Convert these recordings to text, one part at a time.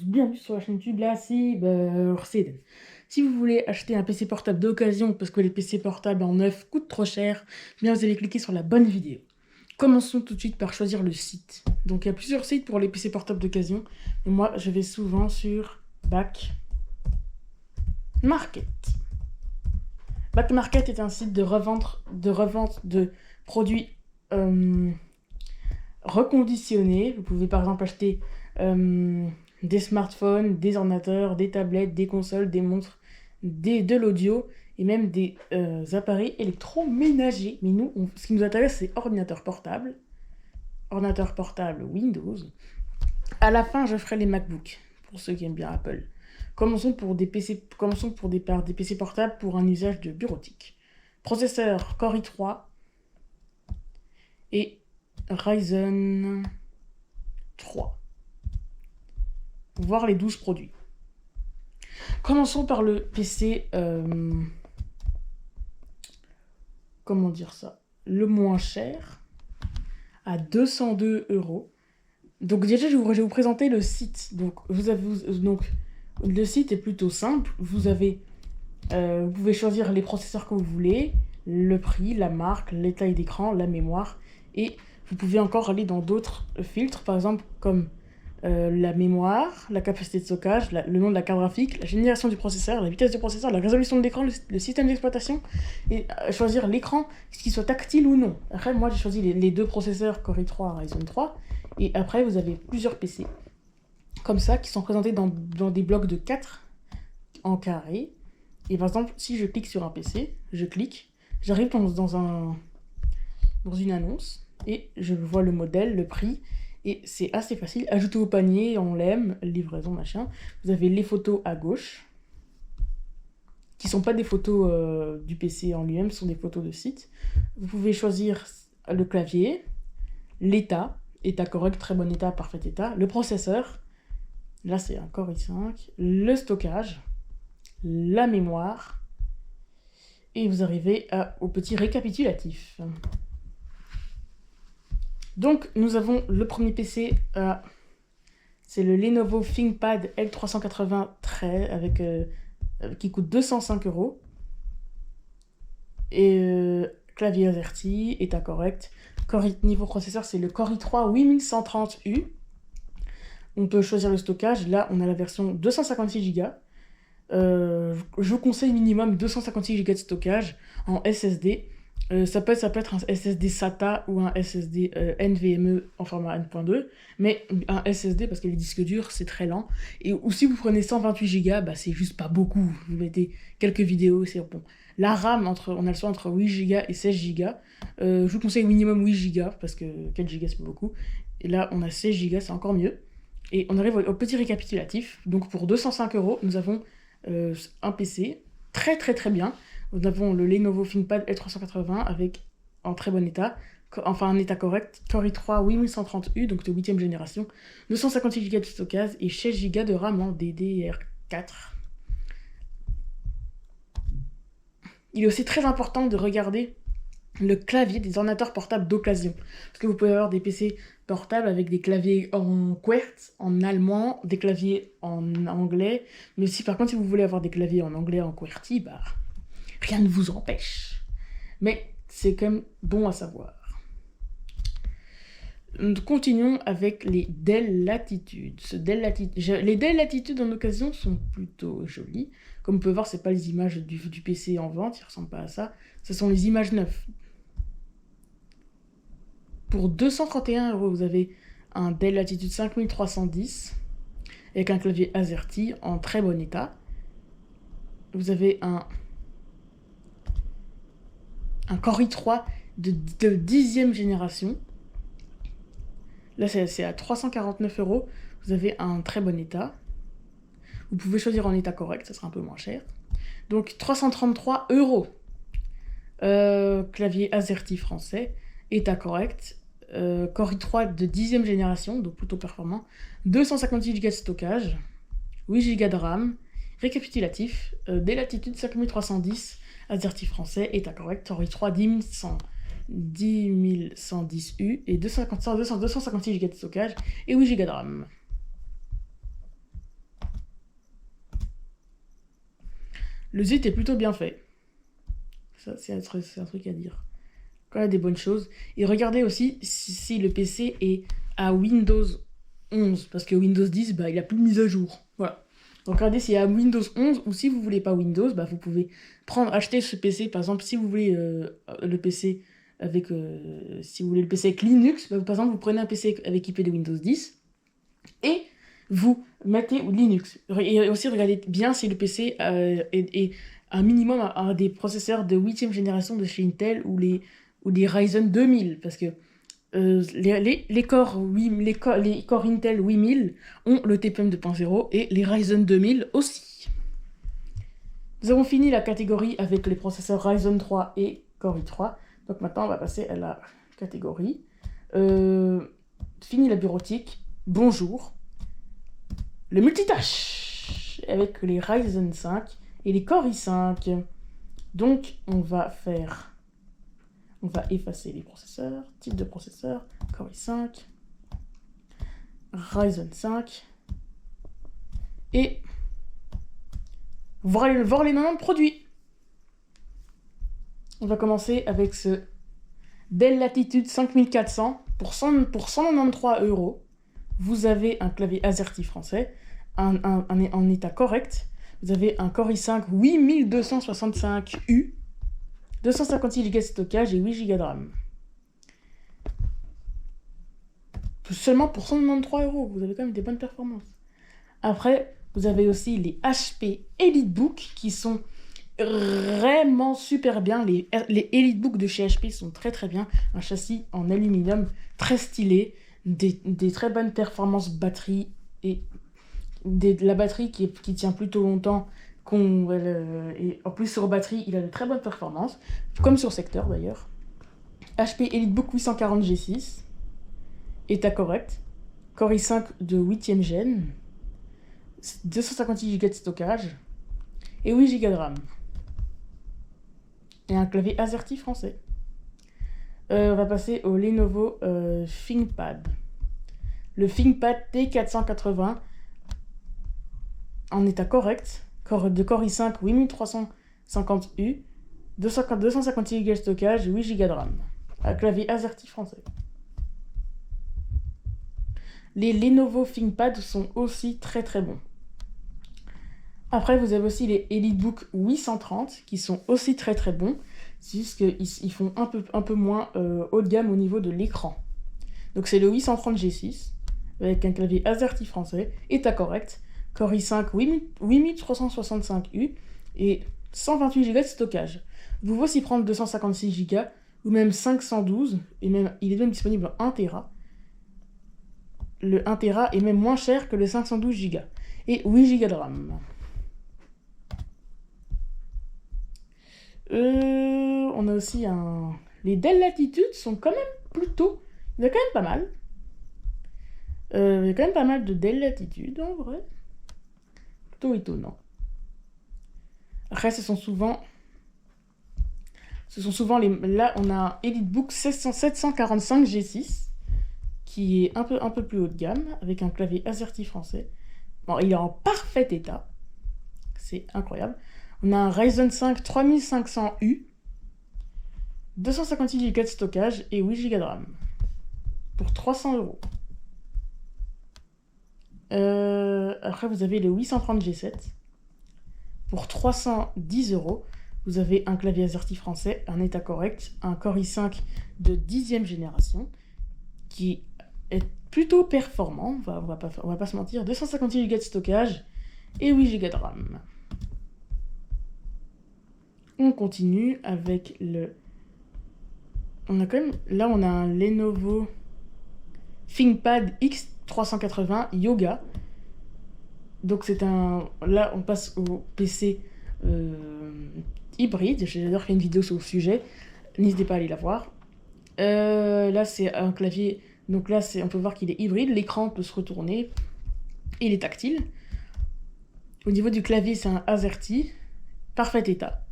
bienvenue sur la chaîne YouTube, là c'est Céden. Si vous voulez acheter un PC portable d'occasion parce que les PC portables en neuf coûtent trop cher, eh bien vous allez cliquer sur la bonne vidéo. Commençons tout de suite par choisir le site. Donc il y a plusieurs sites pour les PC portables d'occasion, et moi je vais souvent sur Back Market. Back Market est un site de revente de produits reconditionnés. Vous pouvez par exemple acheter des smartphones, des ordinateurs, des tablettes, des consoles, des montres, de l'audio et même des appareils électroménagers. Mais nous, ce qui nous intéresse, c'est ordinateur portable Windows. À la fin, je ferai les MacBooks, pour ceux qui aiment bien Apple. Commençons par des PC portables pour un usage de bureautique. Processeur Core i3 et Ryzen 3. Voir les 12 produits. Commençons par le PC, comment dire ça, le moins cher, à 202 €. Donc déjà, je vais vous présenter le site. Donc, le site est plutôt simple. Vous pouvez choisir les processeurs que vous voulez, le prix, la marque, les tailles d'écran, la mémoire, et vous pouvez encore aller dans d'autres filtres, par exemple comme la mémoire, la capacité de stockage, le nom de la carte graphique, la génération du processeur, la vitesse du processeur, la résolution de l'écran, le système d'exploitation, et choisir l'écran, qu'il soit tactile ou non. Après, moi, j'ai choisi les deux processeurs Core i3 Ryzen 3, et après, vous avez plusieurs PC, comme ça, qui sont présentés dans des blocs de 4 en carré. Et par exemple, si je clique sur un PC, j'arrive dans une annonce, et je vois le modèle, le prix, et c'est assez facile. Ajouter au panier, on l'aime, livraison, machin. Vous avez les photos à gauche, qui ne sont pas des photos du PC en lui-même, ce sont des photos de site. Vous pouvez choisir le clavier, l'état correct, très bon état, parfait état, le processeur, là c'est un Core i5, le stockage, la mémoire, et vous arrivez au petit récapitulatif. Donc, nous avons le premier PC, c'est le Lenovo ThinkPad L380 qui coûte 205 €. Et clavier AZERTY, état correct. Niveau processeur, c'est le Core i3 8130U. On peut choisir le stockage. Là, on a la version 256 Go. Je vous conseille minimum 256 Go de stockage en SSD. Ça peut être un SSD SATA ou un SSD NVMe en format N.2, mais un SSD, parce que les disques durs, c'est très lent. Ou si vous prenez 128 Go, bah, c'est juste pas beaucoup. Vous mettez quelques vidéos, c'est bon. La RAM, on a le choix entre 8 Go et 16 Go. Je vous conseille minimum 8 Go, parce que 4 Go, c'est pas beaucoup. Et là, on a 16 Go, c'est encore mieux. Et on arrive au petit récapitulatif. Donc, pour 205 €, nous avons un PC très très très bien. Nous avons le Lenovo ThinkPad L380 en très bon état, enfin un état correct, Core i3 8130U, donc de 8ème génération, 256 Go de stockage et 16 Go de RAM en DDR4. Il est aussi très important de regarder le clavier des ordinateurs portables d'occasion, parce que vous pouvez avoir des PC portables avec des claviers en QWERTY, en allemand, des claviers en anglais, mais aussi par contre si vous voulez avoir des claviers en anglais en QWERTY, bah rien ne vous empêche. Mais c'est quand même bon à savoir. Continuons avec les Dell Latitude. Les Dell Latitude en occasion sont plutôt jolis. Comme vous pouvez voir, c'est pas les images du PC en vente, ils ressemblent pas à ça. Ce sont les images neuves. Pour 231 €, vous avez un Dell Latitude 5310 avec un clavier AZERTY en très bon état. Vous avez un Core i3 de 10ème génération. Là, c'est à 349 €. Vous avez un très bon état. Vous pouvez choisir en état correct, ça sera un peu moins cher. Donc, 333 €. Clavier AZERTY français, état correct. Core i3 de 10ème génération, donc plutôt performant. 256 Go de stockage. 8 Go de RAM. Récapitulatif. Dell Latitude 5310. AZERTY français, état correct, Core i3 10110U et 256 Go de stockage et 8 Go de RAM. Le site est plutôt bien fait. Ça, c'est un truc à dire. Quand il y a des bonnes choses. Et regardez aussi si le PC est à Windows 11. Parce que Windows 10, bah, il a plus de mise à jour. Voilà. Donc regardez s'il y a Windows 11 ou si vous voulez pas Windows, bah, vous pouvez acheter ce PC. Par exemple, si vous voulez le PC avec si vous voulez le PC avec Linux, bah, par exemple, vous prenez un PC avec IP de Windows 10 et vous mettez Linux. Et aussi, regardez bien si le PC est un minimum à des processeurs de 8e génération de chez Intel ou des Ryzen 2000. Parce que les Core Intel 8000 ont le TPM 2.0 et les Ryzen 2000 aussi. Nous avons fini la catégorie avec les processeurs Ryzen 3 et Core i3. Donc maintenant, on va passer à la catégorie. Fini la bureautique. Bonjour. Le multitâche avec les Ryzen 5 et les Core i5. Donc, on va effacer les processeurs, type de processeur, Core i5, Ryzen 5, et voir les noms de produits. On va commencer avec ce Dell Latitude 5400 pour 193 €. Vous avez un clavier AZERTY français, en état correct. Vous avez un Core i5 8265U, 256 Go de stockage et 8 Go de RAM. Seulement pour 193 €, vous avez quand même des bonnes performances. Après, vous avez aussi les HP EliteBook qui sont vraiment super bien. Les EliteBook de chez HP sont très très bien. Un châssis en aluminium très stylé, des très bonnes performances batterie et la batterie qui tient plutôt longtemps. Et en plus sur batterie, il a de très bonnes performances, comme sur secteur d'ailleurs. HP EliteBook 840 G6, état correct, Core i5 de 8e gen, 256 Go de stockage et 8 Go de RAM. Et un clavier AZERTY français. On va passer au Lenovo ThinkPad. Le ThinkPad T480 en état correct, de Core i5 8350U, 256 Go de stockage et 8 Go de RAM. Un clavier AZERTY français. Les Lenovo ThinkPad sont aussi très très bons. Après, vous avez aussi les EliteBook 830 qui sont aussi très très bons. C'est juste qu'ils font un peu moins haut de gamme au niveau de l'écran. Donc c'est le 830 G6 avec un clavier AZERTY français, état correct, Core i5 8365U et 128 Go de stockage. Vous pouvez aussi prendre 256 Go ou même 512, et même, il est même disponible en 1 Tera. Le 1 Tera est même moins cher que le 512 Go et 8 Go de RAM. On a aussi les Dell Latitude sont quand même plutôt... Il y en a quand même pas mal. Il y a quand même pas mal de Dell Latitude en vrai. Plutôt étonnant. Après, ce sont souvent les... Là, on a un EliteBook 745 G6 qui est un peu plus haut de gamme avec un clavier AZERTY français. Bon, il est en parfait état. C'est incroyable. On a un Ryzen 5 3500U, 256 Go de stockage et 8 Go de RAM. Pour 300 €. Après, vous avez le 830 G7. Pour 310 €. Vous avez un clavier AZERTY français, un état correct, un Core i5 de 10e génération, qui est plutôt performant, on va pas se mentir, 256 Go de stockage et 8 Go de RAM. On continue avec on a un Lenovo ThinkPad X380 Yoga. Donc là on passe au PC hybride. J'ai d'ailleurs fait une vidéo sur le sujet, n'hésitez pas à aller la voir. Là c'est un clavier, donc là on peut voir qu'il est hybride, l'écran peut se retourner, et il est tactile. Au niveau du clavier c'est un AZERTY, parfait état.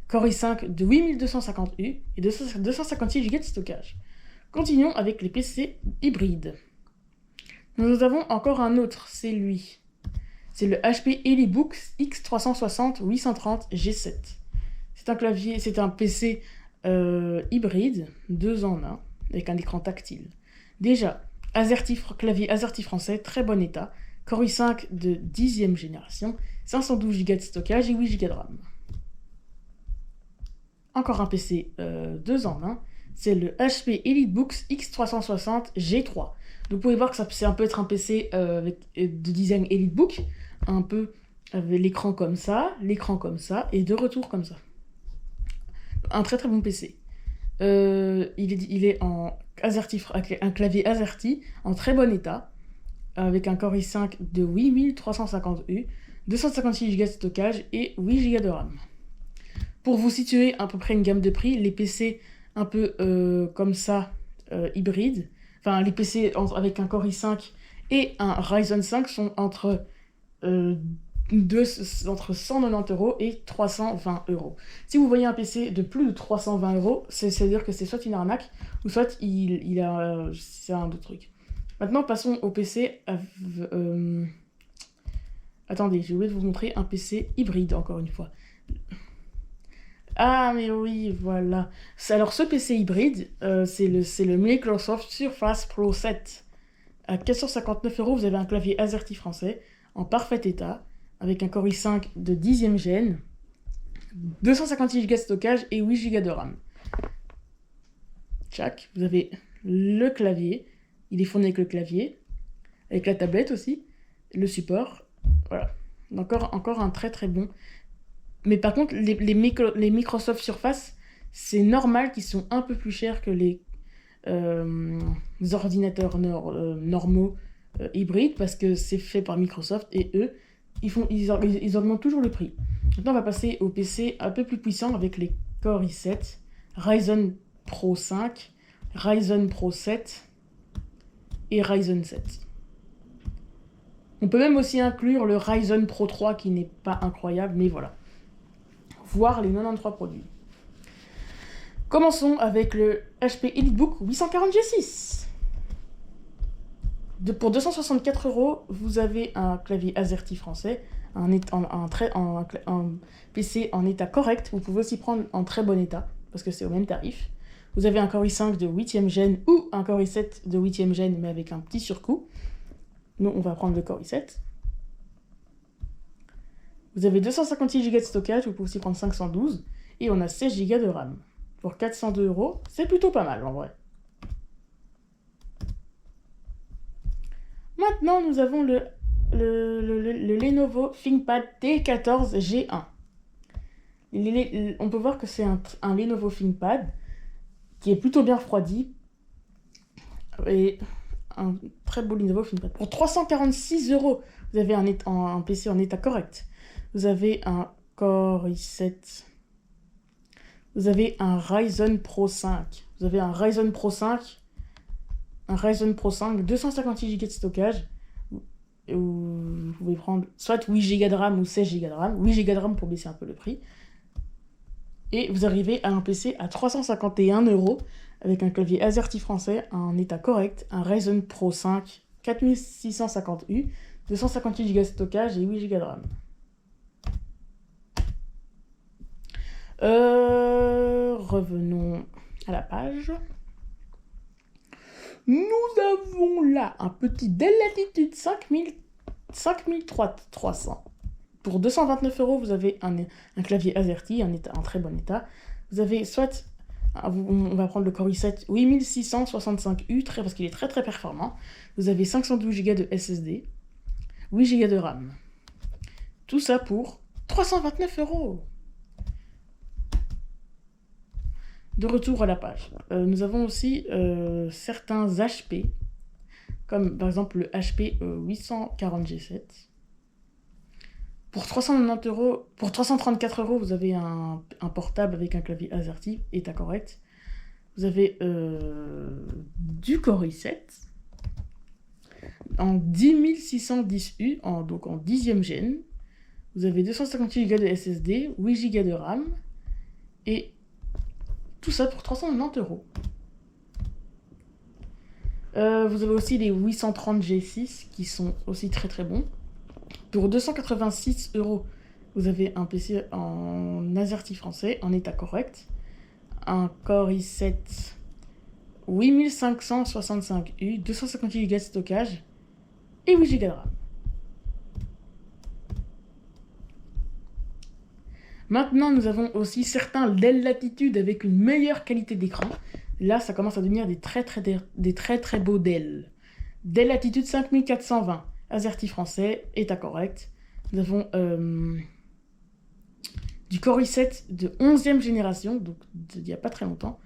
Core i5 de 8250U et 256 Go de stockage. Continuons avec les PC hybrides. Nous avons encore un autre, c'est lui. C'est le HP EliteBook X360 830 G7. C'est un PC hybride, 2 en 1, avec un écran tactile. Déjà, clavier AZERTY français, très bon état. Core i5 de 10e génération, 512 Go de stockage et 8 Go de RAM. Encore un PC 2 en 1, c'est le HP EliteBook X360 G3. Donc vous pouvez voir que ça peut être un PC de design EliteBook, un peu avec l'écran comme ça, et de retour comme ça. Un très très bon PC. Il est en AZERTY, avec un clavier AZERTY en très bon état, avec un Core i5 de 8350U, 256 Go de stockage et 8 Go de RAM. Pour vous situer à peu près une gamme de prix, les PC un peu comme ça, hybrides, enfin les PC avec un Core i5 et un Ryzen 5 sont entre 190 € et 320 €. Si vous voyez un PC de plus de 320 €, c'est-à-dire que c'est soit une arnaque, ou soit c'est un autre truc. Maintenant, passons au PC... Attendez, j'ai oublié de vous montrer un PC hybride, encore une fois. Ah, mais oui, voilà. Alors, ce PC hybride, c'est le Microsoft Surface Pro 7. À 459 €, vous avez un clavier AZERTY français, en parfait état, avec un Core i5 de 10e gène, 256 Go de stockage et 8 Go de RAM. Tchac, vous avez le clavier, il est fourni avec le clavier, avec la tablette aussi, le support, voilà. Encore un très très bon. Mais par contre, les Microsoft Surface, c'est normal qu'ils sont un peu plus chers que les ordinateurs normaux hybrides, parce que c'est fait par Microsoft et eux, ils augmentent toujours le prix. Maintenant, on va passer au PC un peu plus puissant avec les Core i7, Ryzen Pro 5, Ryzen Pro 7 et Ryzen 7. On peut même aussi inclure le Ryzen Pro 3 qui n'est pas incroyable, mais voilà. Voir les 93 produits. Commençons avec le HP EliteBook 840 G6. Pour 264 €, vous avez un clavier AZERTY français, un PC en état correct. Vous pouvez aussi prendre en très bon état, parce que c'est au même tarif. Vous avez un Core i5 de 8e gène ou un Core i7 de 8e gène, mais avec un petit surcoût. Nous, on va prendre le Core i7. Vous avez 256 Go de stockage, vous pouvez aussi prendre 512, et on a 16 Go de RAM. Pour 402 €, c'est plutôt pas mal en vrai. Maintenant, nous avons le Lenovo ThinkPad T14 G1. On peut voir que c'est un Lenovo ThinkPad qui est plutôt bien refroidi, et un très beau Lenovo ThinkPad. Pour 346 €, vous avez un PC en état correct. Vous avez un Core i7. Vous avez un Ryzen Pro 5. Vous avez un Ryzen Pro 5. Un Ryzen Pro 5, 256 Go de stockage. Vous pouvez prendre soit 8 Go de RAM ou 16 Go de RAM. 8 Go de RAM pour baisser un peu le prix. Et vous arrivez à un PC à 351 € avec un clavier AZERTY français en état correct, un Ryzen Pro 5 4650U, 258 Go de stockage et 8 Go de RAM. Revenons à la page. Nous avons là un petit Dell Latitude 5300. Pour 229 €, vous avez un clavier AZERTY en très bon état. Vous avez soit, on va prendre le Core i7 8665U, parce qu'il est très très performant. Vous avez 512 Go de SSD, 8 Go de RAM. Tout ça pour 329 €. De retour à la page. Nous avons aussi certains HP, comme par exemple le HP 840 G7. Pour 334 €, vous avez un portable avec un clavier AZERTY, état correct. Vous avez du Core i7 en 10610U, donc en 10e gène. Vous avez 258 Go de SSD, 8 Go de RAM, et tout ça pour 390 €. Vous avez aussi les 830 G6 qui sont aussi très très bons. Pour 286 euros, vous avez un PC en AZERTY français, en état correct. Un Core i7 8565U, 258 Go de stockage et 8 Go de RAM. Maintenant, nous avons aussi certains Dell Latitude avec une meilleure qualité d'écran. Là, ça commence à devenir des très beaux Dell. Dell Latitude 5420, AZERTY français, état correct. Nous avons du Core i7 de 11e génération, donc il n'y a pas très longtemps.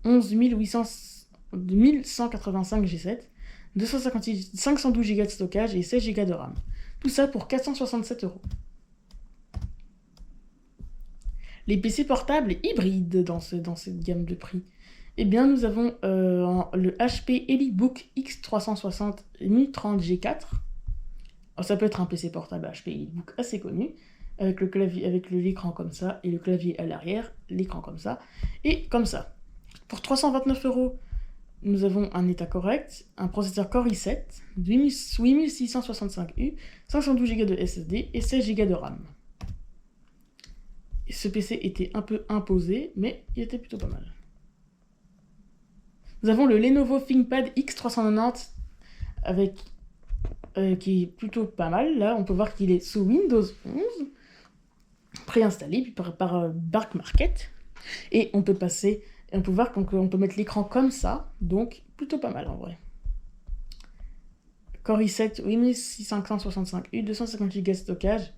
1185 G7, 512 Go de stockage et 16 Go de RAM. Tout ça pour 467 euros. Les PC portables hybrides dans cette gamme de prix. Eh bien, nous avons le HP EliteBook X360 1030 G4. Alors, ça peut être un PC portable HP EliteBook assez connu, avec le clavier, avec l'écran comme ça, et le clavier à l'arrière, l'écran comme ça, et comme ça. Pour 329 euros, nous avons un état correct, un processeur Core i7, 8665U, 512 Go de SSD et 16 Go de RAM. Et ce PC était un peu imposé, mais il était plutôt pas mal. Nous avons le Lenovo ThinkPad X390 avec, qui est plutôt pas mal. Là, on peut voir qu'il est sous Windows 11, préinstallé puis par Bark Market. Et on peut voir qu'on peut mettre l'écran comme ça, donc plutôt pas mal en vrai. Core i7 8665U, 258 Go de stockage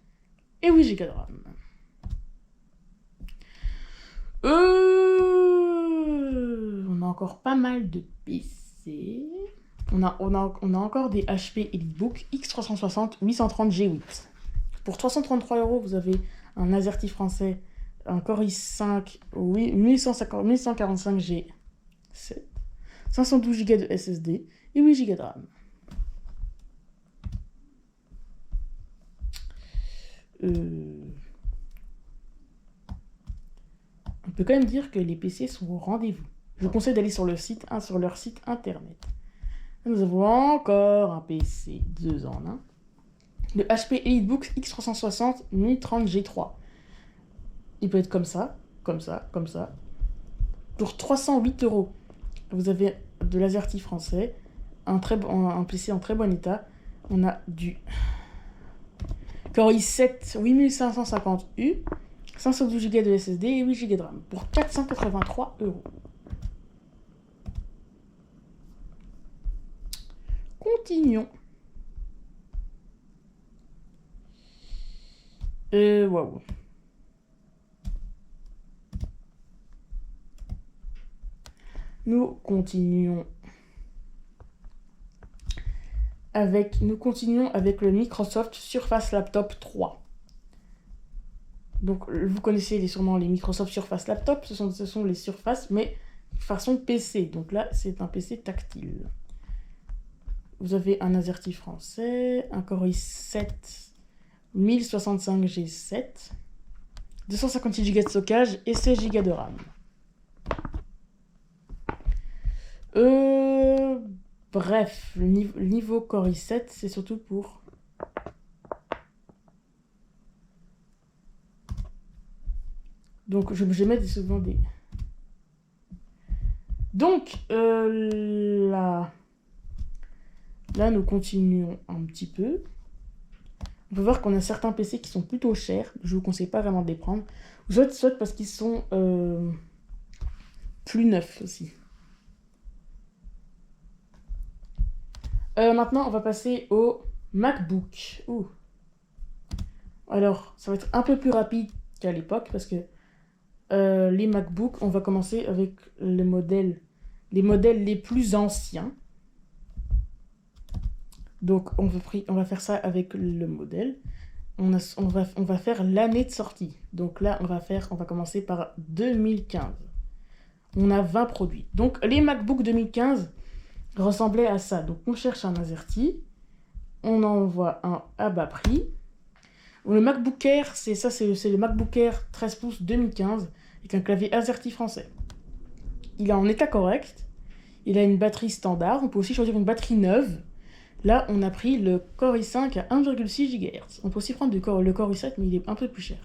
et 8 Go de RAM. On a encore pas mal de PC. On a encore des HP EliteBook X360 830 G8. Pour 333 euros, vous avez un AZERTY français, un Core i5 1145 G7, 512 Go de SSD et 8 Go de RAM. On peut quand même dire que les PC sont au rendez-vous. Je vous conseille d'aller sur leur site internet. Nous avons encore un PC 2 en 1. Le HP EliteBook X360 1030 G3. Il peut être comme ça, comme ça, comme ça. Pour 308 euros, vous avez de l'AZERTY français, un PC en très bon état. On a du Core i7 8550U, 512 Go de SSD et 8 Go de RAM pour 483 euros. Continuons. Waouh. Nous continuons avec le Microsoft Surface Laptop 3. Donc, vous connaissez sûrement les Microsoft Surface Laptop, ce sont les surfaces, mais façon PC. Donc là, c'est un PC tactile. Vous avez un AZERTY français, un Core i7 1065 G7, 256 Go de stockage et 16 Go de RAM. Bref, le niveau Core i7, c'est surtout pour... Donc, je mets souvent des... Donc, là, nous continuons un petit peu. On peut voir qu'on a certains PC qui sont plutôt chers. Je ne vous conseille pas vraiment de les prendre. Soit parce qu'ils sont plus neufs aussi. Maintenant, on va passer au MacBook. Alors, ça va être un peu plus rapide qu'à l'époque parce que les MacBooks, on va commencer avec les modèles les plus anciens. Donc, on va faire ça avec le modèle. On va faire l'année de sortie. Donc là, on va commencer par 2015. On a 20 produits. Donc, les MacBook 2015 ressemblaient à ça. Donc, on cherche un AZERTY. On en envoie un à bas prix. Le MacBook Air, c'est le MacBook Air 13 pouces 2015 avec un clavier AZERTY français. Il est en état correct. Il a une batterie standard. On peut aussi choisir une batterie neuve. Là, on a pris le Core i5 à 1,6 GHz. On peut aussi prendre le Core i7, mais il est un peu plus cher.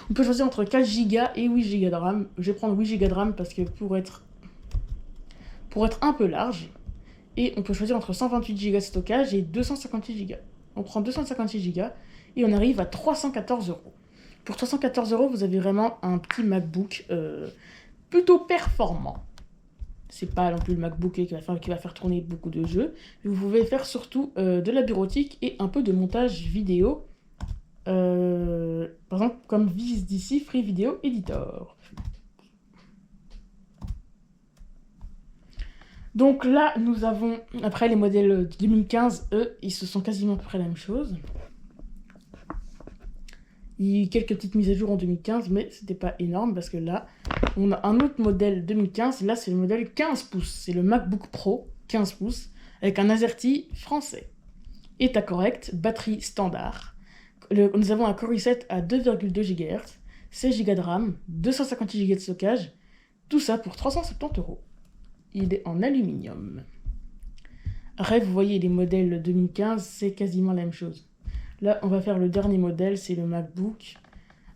On peut choisir entre 4 Go et 8 Go de RAM. Je vais prendre 8 Go de RAM parce que pour être un peu large. Et on peut choisir entre 128 Go de stockage et 256 Go. On prend 256 Go et on arrive à 314 euros. Pour 314 euros, vous avez vraiment un petit MacBook plutôt performant. C'est pas non plus le MacBook qui va faire tourner beaucoup de jeux. Vous pouvez faire surtout de la bureautique et un peu de montage vidéo. Par exemple, comme VizDC Free Video Editor. Donc là, nous avons, après les modèles 2015, eux, ils se sont quasiment à peu près la même chose. Il y a eu quelques petites mises à jour en 2015, mais c'était pas énorme parce que là, on a un autre modèle 2015. Là, c'est le modèle 15 pouces. C'est le MacBook Pro 15 pouces avec un AZERTY français. État correct, batterie standard. Nous avons un Core i7 à 2,2 GHz, 16 Go de RAM, 256 Go de stockage. Tout ça pour 370 euros. Il est en aluminium. Après, vous voyez les modèles 2015, c'est quasiment la même chose. Là, on va faire le dernier modèle, c'est le MacBook.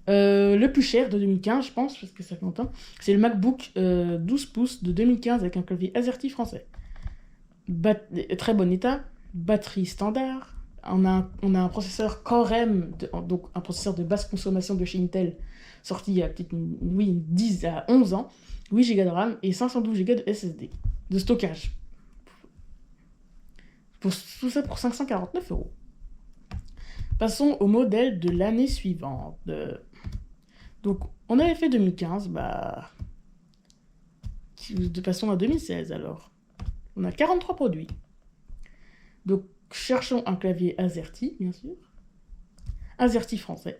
Le plus cher de 2015, je pense, parce que ça fait longtemps. C'est le MacBook 12 pouces de 2015 avec un clavier AZERTY français. Très bon état, batterie standard. On a un processeur Core M, donc un processeur de basse consommation de chez Intel, sorti il y a peut-être 10 à 11 ans. 8 Go de RAM et 512 Go de SSD, de stockage. Tout ça pour 549 euros. Passons au modèle de l'année suivante. Donc, on avait fait 2015, passons à 2016 alors. On a 43 produits. Donc, cherchons un clavier AZERTY, bien sûr. AZERTY français.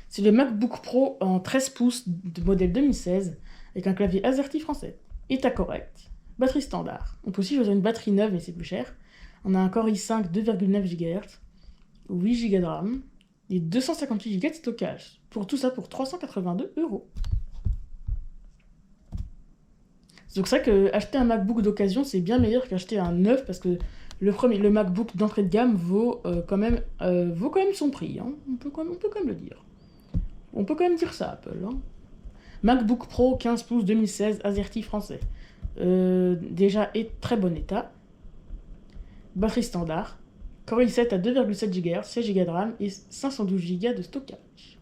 C'est le MacBook Pro en 13 pouces de modèle 2016 avec un clavier AZERTY français. État correct. Batterie standard. On peut aussi choisir une batterie neuve, mais c'est plus cher. On a un Core i5 2,9 GHz, 8 Go de RAM et 258 Go de stockage. Pour tout ça, pour 382 euros. C'est pour ça que acheter un MacBook d'occasion, c'est bien meilleur qu'acheter un neuf, parce que le MacBook d'entrée de gamme vaut quand même son prix. Hein. On peut quand même le dire. On peut quand même dire ça, Apple. Hein. MacBook Pro 15 pouces 2016 AZERTY français. Déjà très bon état. Batterie standard. Core i7 à 2,7 GHz, 16 Go de RAM et 512 Go de stockage.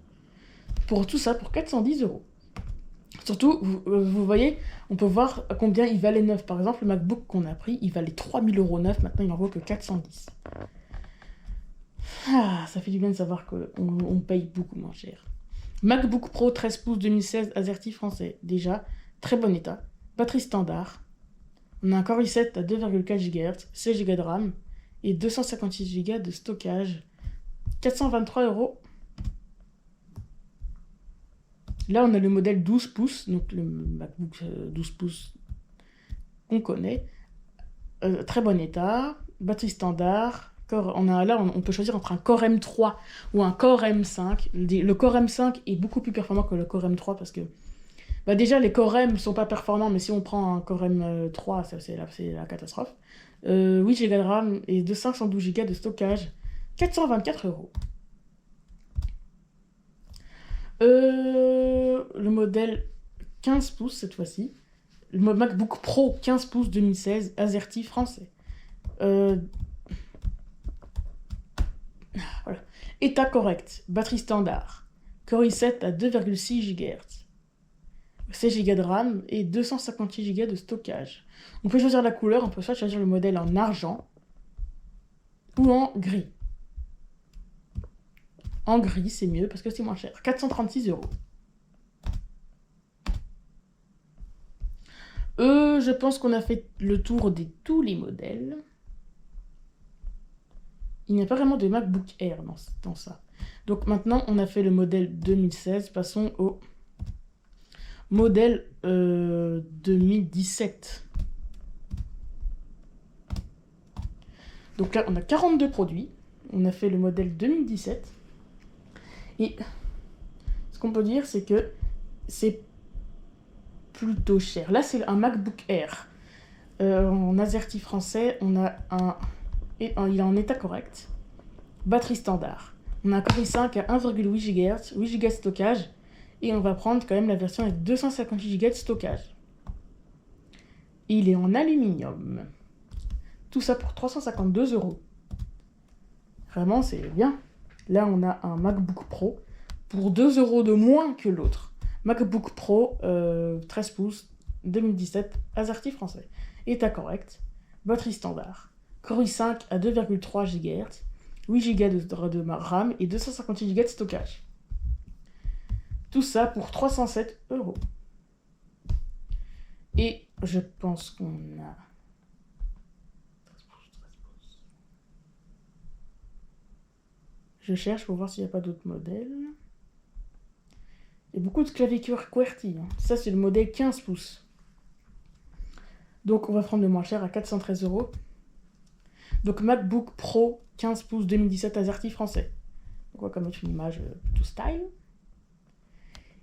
Pour tout ça, pour 410 euros. Surtout, vous voyez, on peut voir combien il valait neuf. Par exemple, le MacBook qu'on a pris, il valait 3000 euros neuf. Maintenant, il en vaut que 410. Ah, ça fait du bien de savoir qu'on paye beaucoup moins cher. MacBook Pro 13 pouces 2016 AZERTY français. Déjà, très bon état. Batterie standard. On a un Core i7 à 2,4 GHz, 16 Go de RAM et 256 Go de stockage. 423 euros. Là, on a le modèle 12 pouces, donc le MacBook 12 pouces qu'on connaît. Très bon état. Batterie standard. On peut choisir entre un Core M3 ou un Core M5. Le Core M5 est beaucoup plus performant que le Core M3 parce que déjà les Core M sont pas performants, mais si on prend un Core M3, c'est la catastrophe. 8 Go de RAM et 512 Go de stockage. 424 euros. Le modèle 15 pouces cette fois-ci. Le MacBook Pro 15 pouces 2016 AZERTY français. Voilà. État correct, batterie standard, Core i7 à 2,6 GHz, 16 Go de RAM et 256 Go de stockage. On peut choisir la couleur, on peut soit choisir le modèle en argent ou en gris. En gris, c'est mieux parce que c'est moins cher. 436 euros. Je pense qu'on a fait le tour de tous les modèles. Il n'y a pas vraiment de MacBook Air dans ça. Donc maintenant, on a fait le modèle 2016. Passons au modèle 2017. Donc là, on a 42 produits. On a fait le modèle 2017. Et ce qu'on peut dire, c'est que c'est plutôt cher. Là, c'est un MacBook Air. En AZERTY français, on a un Et il est en état correct. Batterie standard. On a un Core i5 à 1,8 GHz, 8 Go de stockage. Et on va prendre quand même la version avec 258 Go de stockage. Il est en aluminium. Tout ça pour 352 €. Vraiment, c'est bien. Là, on a un MacBook Pro pour 2 € de moins que l'autre. MacBook Pro 13 pouces 2017, AZERTY français. État correct. Batterie standard. Core i5 à 2,3 GHz, 8 Go de RAM et 258 Go de stockage. Tout ça pour 307 €. Et je pense qu'on a... Je cherche pour voir s'il n'y a pas d'autres modèles. Il y a beaucoup de claviers QWERTY. Ça, c'est le modèle 15 pouces. Donc, on va prendre le moins cher à 413 €. Donc, MacBook Pro 15 pouces 2017 AZERTY français. Donc, on va mettre une image tout style.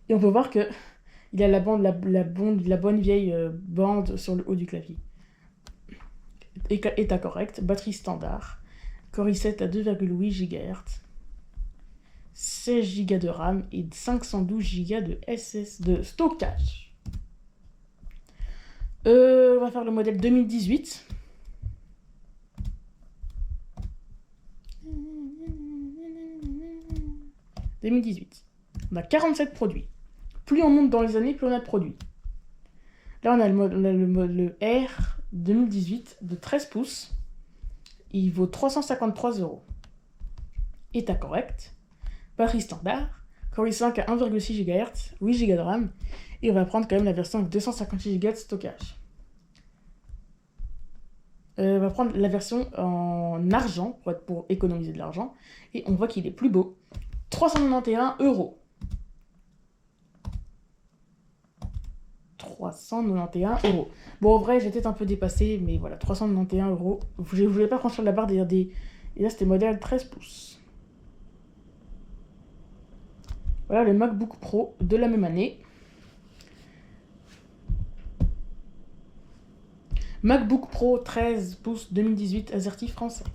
Et on peut voir que il a la bonne vieille bande sur le haut du clavier. État correct. Batterie standard. Core i7 à 2,8 GHz. 16 Go de RAM et 512 Go de stockage. On va faire le modèle 2018. On a 47 produits. Plus on monte dans les années, plus on a de produits. Là, on a le R 2018 de 13 pouces. Il vaut 353 €. État correct. Batterie standard. Core i5 à 1,6 GHz, 8 Go de RAM. Et on va prendre quand même la version avec 256 Go de stockage. On va prendre la version en argent pour économiser de l'argent. Et on voit qu'il est plus beau. 391 €. 391 €. Bon, en vrai, j'étais un peu dépassé, mais voilà, 391 €. Je ne voulais pas franchir la barre des... Et là, c'était modèle 13 pouces. Voilà le MacBook Pro de la même année. MacBook Pro 13 pouces 2018 AZERTY français.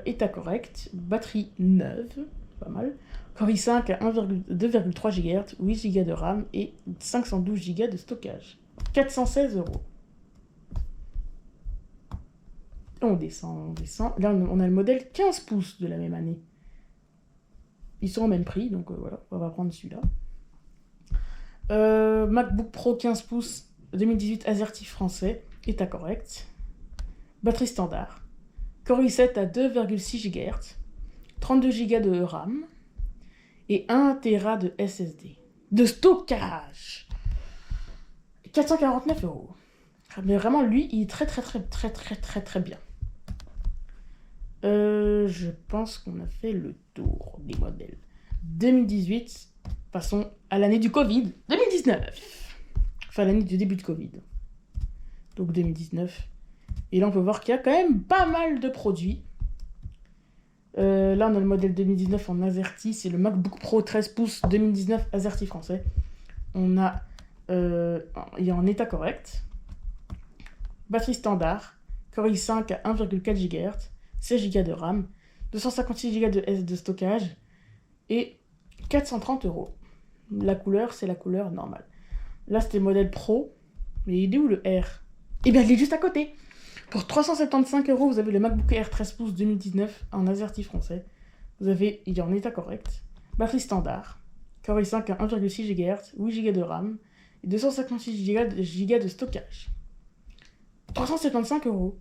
État correct. Batterie neuve. Pas mal. Core i5 à 2,3 GHz, 8 Go de RAM et 512 Go de stockage. 416 €. On descend. Là, on a le modèle 15 pouces de la même année. Ils sont au même prix, donc voilà, on va prendre celui-là. MacBook Pro 15 pouces 2018 AZERTY français, état correct. Batterie standard. Core i7 à 2,6 GHz, 32 Go de RAM et 1 Tera de SSD. De stockage 449 €. Mais vraiment, lui, il est très bien. Je pense qu'on a fait le tour des modèles. 2018, passons à l'année du Covid. 2019. Enfin, l'année du début de Covid. Donc 2019. Et là, on peut voir qu'il y a quand même pas mal de produits. Là, on a le modèle 2019 en AZERTY. C'est le MacBook Pro 13 pouces 2019 AZERTY français. On a... il est en état correct. Batterie standard. Core i5 à 1,4 GHz. 16 Go de RAM, 256 Go de stockage et 430 €. La couleur, c'est la couleur normale. Là, c'était le modèle Pro. Mais il est où le R? Eh bien, il est juste à côté. Pour 375 €, vous avez le MacBook Air 13 pouces 2019 en AZERTY français. Il est en état correct. Batterie standard. Core i5 à 1,6 GHz, 8 Go de RAM et 256 Go de stockage. 375 €.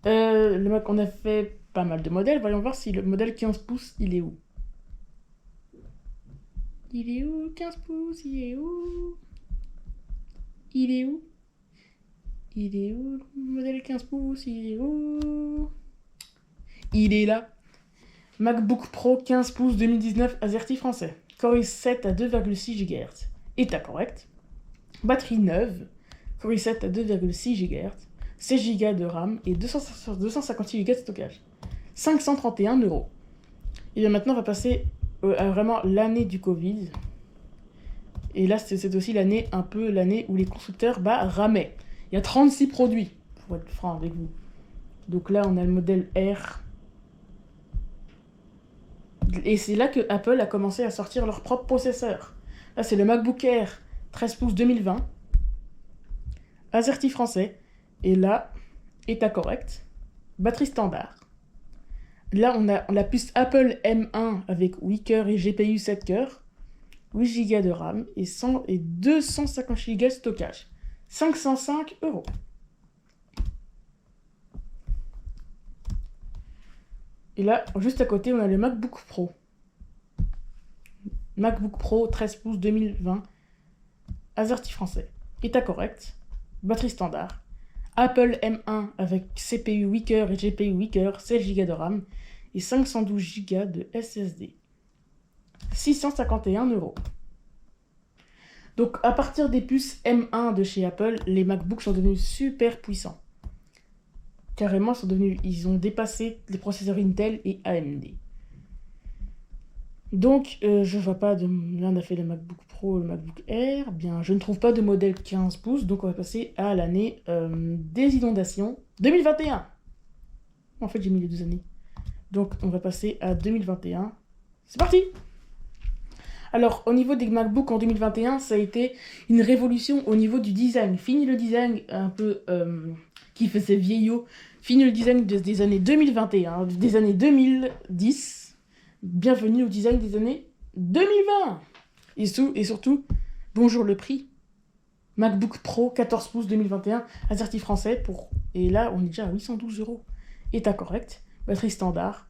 On a fait pas mal de modèles. Voyons voir si le modèle 15 pouces, il est où. Il est où, 15 pouces? Il est où? Il est où? Il est où, le modèle 15 pouces? Il est où? Il est là. MacBook Pro 15 pouces 2019 AZERTY français. Core i7 à 2,6 GHz. État correct. Batterie neuve. Core i7 à 2,6 GHz. 16 Go de RAM et 256 Go de stockage. 531 €. Et bien maintenant, on va passer à vraiment l'année du Covid. Et là, c'est aussi l'année où les constructeurs ramaient. Il y a 36 produits, pour être franc avec vous. Donc là, on a le modèle R. Et c'est là que Apple a commencé à sortir leur propre processeur. Là, c'est le MacBook Air 13 pouces 2020. AZERTY français. Et là, état correct. Batterie standard. Là, on a la puce Apple M1 avec 8 cœurs et GPU 7 cœurs. 8 Go de RAM et 256 Go de stockage. 505 €. Et là, juste à côté, on a le MacBook Pro. MacBook Pro 13 pouces 2020. AZERTY français. État correct. Batterie standard. Apple M1 avec CPU 8 cœurs et GPU 8 cœurs. 16 Go de RAM et 512 Go de SSD. 651 €. Donc, à partir des puces M1 de chez Apple, les MacBooks sont devenus super puissants. Carrément, ils ont dépassé les processeurs Intel et AMD. Donc, je vois pas de... Là, on a fait le MacBook Pro, le MacBook Air. Bien, je ne trouve pas de modèle 15 pouces, donc on va passer à l'année des inondations. 2021. En fait, j'ai mis les 2 années. Donc, on va passer à 2021. C'est parti! Alors, au niveau des MacBooks en 2021, ça a été une révolution au niveau du design. Fini le design un peu qui faisait vieillot. Fini le design des années 2021, des années 2010. Bienvenue au design des années 2020. Et surtout, bonjour le prix. MacBook Pro 14 pouces 2021, AZERTY français et là, on est déjà à 812 €. État correct, batterie standard.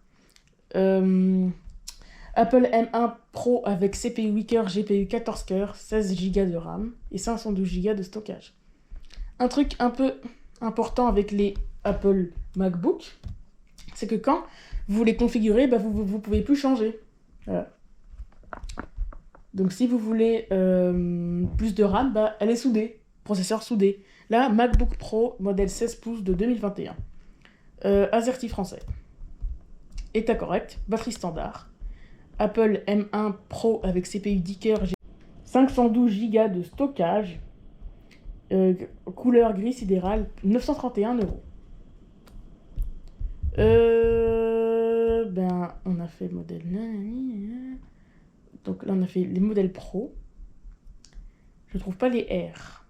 Apple M1 Pro avec CPU 8 cœurs, GPU 14 cœurs, 16 Go de RAM et 512 Go de stockage. Un truc un peu important avec les Apple MacBook, c'est que quand vous les configurez, vous pouvez plus changer. Voilà. Donc si vous voulez plus de RAM, elle est soudée, processeur soudé. Là, MacBook Pro, modèle 16 pouces de 2021. AZERTY français. État correct, batterie standard. Apple M1 Pro avec CPU 10 cœurs, 512 Go de stockage, couleur gris sidéral, 931 €. On a fait le modèle. Donc là, on a fait les modèles Pro. Je trouve pas les R.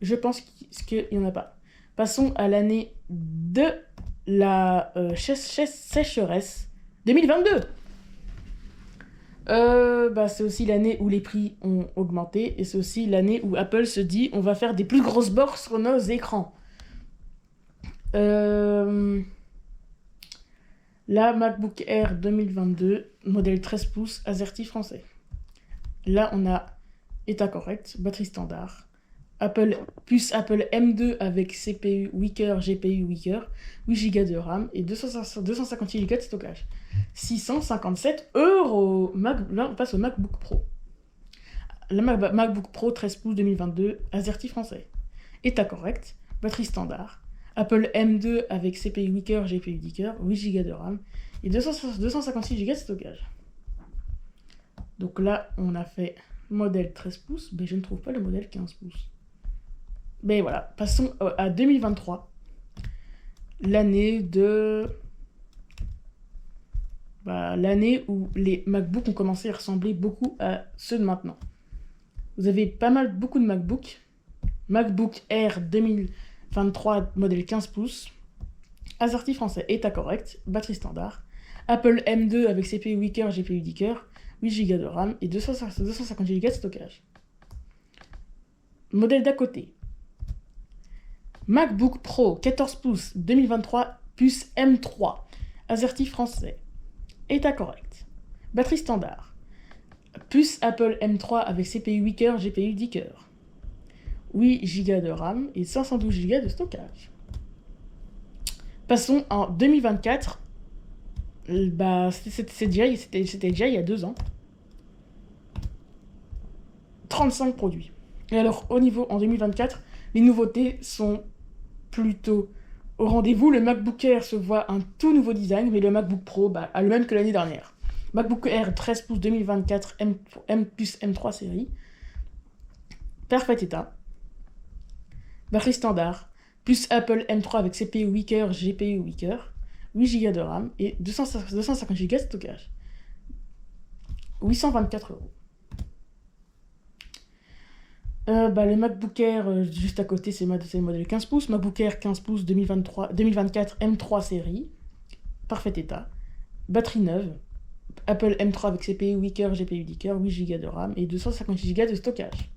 Je pense qu'il n'y en a pas. Passons à l'année de la sécheresse. 2022. C'est aussi l'année où les prix ont augmenté et c'est aussi l'année où Apple se dit on va faire des plus grosses bords sur nos écrans. La MacBook Air 2022, modèle 13 pouces, AZERTY français. Là, on a état correct, batterie standard. Puce Apple M2 avec CPU 8 cœurs, GPU 8 cœurs, 8 Go de RAM et 256 Go de stockage. 657 €. Là, on passe au MacBook Pro. Le MacBook Pro 13 pouces 2022, AZERTY français. État correct, batterie standard. Apple M2 avec CPU 8 cœurs, GPU 10 cœurs, 8 Go de RAM et 256 Go de stockage. Donc là, on a fait modèle 13 pouces, mais je ne trouve pas le modèle 15 pouces. Mais voilà, passons à 2023. L'année l'année où les MacBooks ont commencé à ressembler beaucoup à ceux de maintenant. Vous avez beaucoup de MacBooks. MacBook Air 2023, modèle 15 pouces. AZERTY français, état correct, batterie standard. Apple M2 avec CPU 8 cœurs, GPU 10 cœurs, 8 Go de RAM et 258 Go de stockage. Modèle d'à côté. MacBook Pro 14 pouces 2023, puce M3, AZERTY français, état correct, batterie standard, puce Apple M3 avec CPU 8 cœurs, GPU 10 cœurs, 8 Go de RAM et 512 Go de stockage. Passons en 2024. C'était déjà il y a 2 ans. 35 produits. Et alors, en 2024, les nouveautés sont plutôt au rendez-vous. Le MacBook Air se voit un tout nouveau design, mais le MacBook Pro a le même que l'année dernière. MacBook Air 13 pouces 2024 plus M3 série. Parfait état. Batterie standard. plus Apple M3 avec CPU weaker, GPU weaker, 8 Go de RAM et 250 Go de stockage. 824 euros. Le MacBook Air, juste à côté, c'est le modèle 15 pouces. MacBook Air 15 pouces 2024 M3 série. Parfait état. Batterie neuve. Apple M3 avec CPU weaker, GPU weaker, 8 Go de RAM et 256 Go de stockage.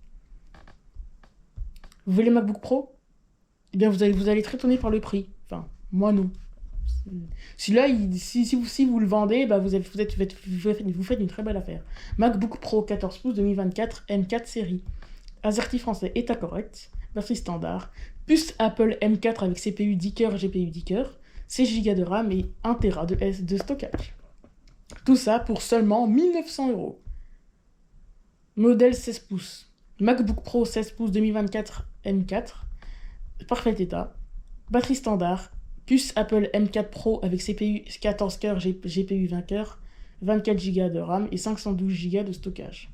Vous voulez MacBook Pro? Eh bien, vous allez être étonné par le prix. Enfin, moi non. Celui-là, si vous le vendez, bah, vous faites une très belle affaire. MacBook Pro 14 pouces 2024 M4 série. AZERTY français, état correct. Batterie standard. Puce Apple M4 avec CPU 10 cœurs, GPU 10 cœurs. 16 Go de RAM et 1 Tera de stockage. Tout ça pour seulement 1900 euros. Modèle 16 pouces. MacBook Pro 16 pouces 2024 M4. Parfait état. Batterie standard. Puce Apple M4 Pro avec CPU 14 cœurs, GPU 20 cœurs. 24 Go de RAM et 512 Go de stockage.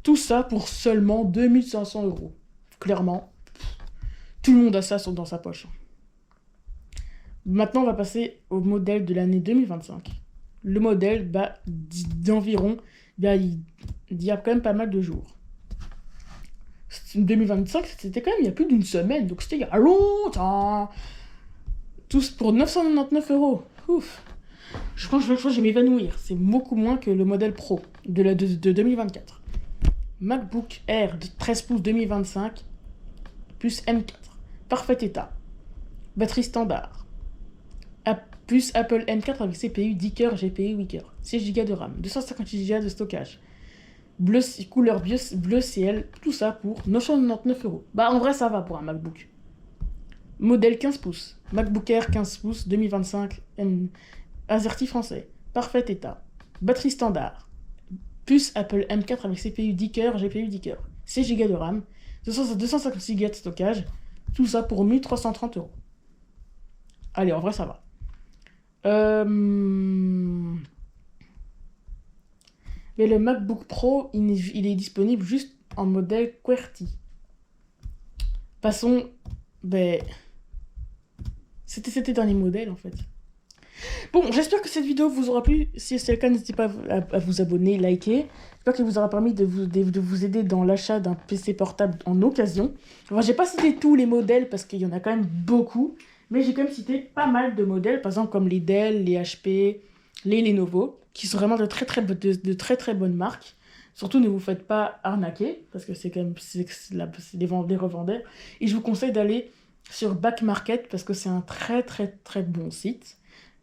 Tout ça pour seulement 2500 euros. Clairement, tout le monde a ça dans sa poche. Maintenant, on va passer au modèle de l'année 2025. Le modèle, d'environ, il y a quand même pas mal de jours. 2025, c'était quand même il y a plus d'une semaine, donc c'était il y a longtemps. Tous pour 999 euros. Ouf. Je pense que je vais m'évanouir. C'est beaucoup moins que le modèle Pro de 2024. MacBook Air de 13 pouces 2025 plus M4. Parfait état. Batterie standard. Plus Apple M4 avec CPU 10 cœurs, GPU 8 cœurs. 6 Go de RAM. 256 Go de stockage. Couleur bleu ciel. Tout ça pour 999 euros. Bah en vrai ça va pour un MacBook. Modèle 15 pouces. MacBook Air 15 pouces 2025 AZERTY français. Parfait état. Batterie standard. Plus Apple M4 avec CPU 10 cœurs, GPU 10 cœurs. 6 Go de RAM. 256 Go de stockage. Tout ça pour 1330 euros. Allez, en vrai, ça va. Mais le MacBook Pro, il est disponible juste en modèle QWERTY. Passons... C'était dans les modèles, en fait. Bon, j'espère que cette vidéo vous aura plu. Si c'est le cas, n'hésitez pas à vous abonner, liker. J'espère qu'elle vous aura permis de vous aider dans l'achat d'un PC portable en occasion. Enfin, j'ai pas cité tous les modèles parce qu'il y en a quand même beaucoup. Mais j'ai quand même cité pas mal de modèles, par exemple comme les Dell, les HP, les Lenovo, qui sont vraiment de très bonnes marques. Surtout, ne vous faites pas arnaquer, parce que c'est quand même des revendeurs. Et je vous conseille d'aller sur Back Market, parce que c'est un très bon site.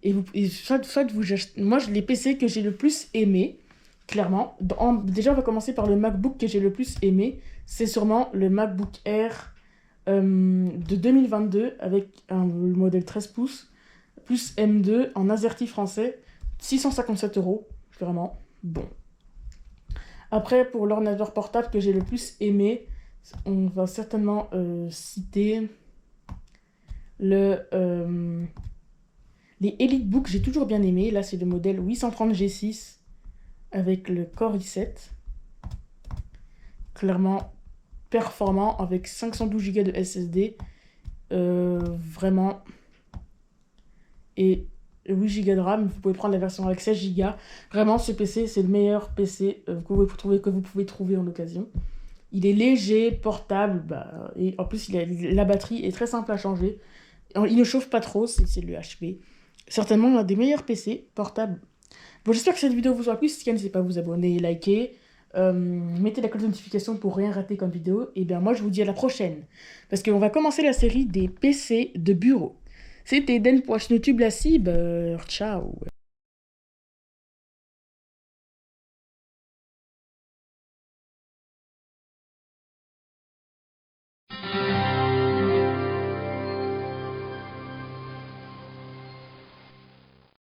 Moi, les PC que j'ai le plus aimé, clairement, déjà on va commencer par le MacBook que j'ai le plus aimé, c'est sûrement le MacBook Air de 2022 avec le modèle 13 pouces, plus M2 en AZERTY français, 657 euros, vraiment bon. Après, pour l'ordinateur portable que j'ai le plus aimé, on va certainement citer les EliteBook, j'ai toujours bien aimé. Là, c'est le modèle 830 G6 avec le Core i7. Clairement performant avec 512 Go de SSD. Vraiment. Et 8 Go de RAM. Vous pouvez prendre la version avec 16 Go. Vraiment, ce PC, c'est le meilleur PC que vous pouvez trouver en occasion. Il est léger, portable. Et en plus, la batterie est très simple à changer. Il ne chauffe pas trop, c'est le HP. Certainement l'un des meilleurs PC portables. Bon, j'espère que cette vidéo vous aura plu. Si c'est le cas, n'hésitez pas à vous abonner, liker. Mettez la cloche de notification pour rien rater comme vidéo. Et bien moi, je vous dis à la prochaine. Parce qu'on va commencer la série des PC de bureau. C'était Den pour la chaîne YouTube La Cible. Ciao.